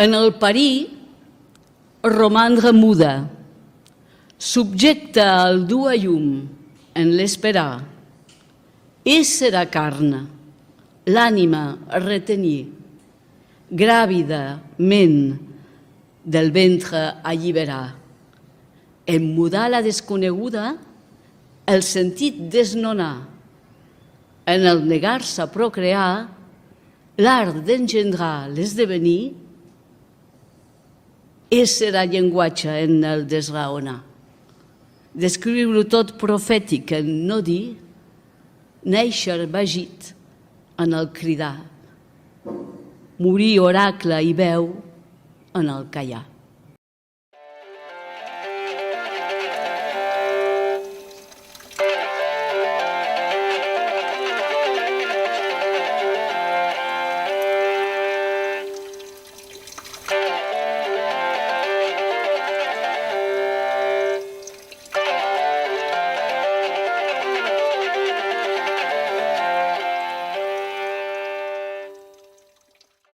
En el parir, romandre muda, subjecta al dur a llum en l'esperar, ésser a carn, l'ànima a retenir, gràvida ment del ventre alliberar. En mudar la desconeguda, el sentit desnonar, en el negar-se a procrear, l'art d'engendrar l'esdevenir, ésser a llenguatge en el desraonar. Descriure-ho tot profètic en no dir, néixer vagit en el cridar, morir oracle i veu en el callar.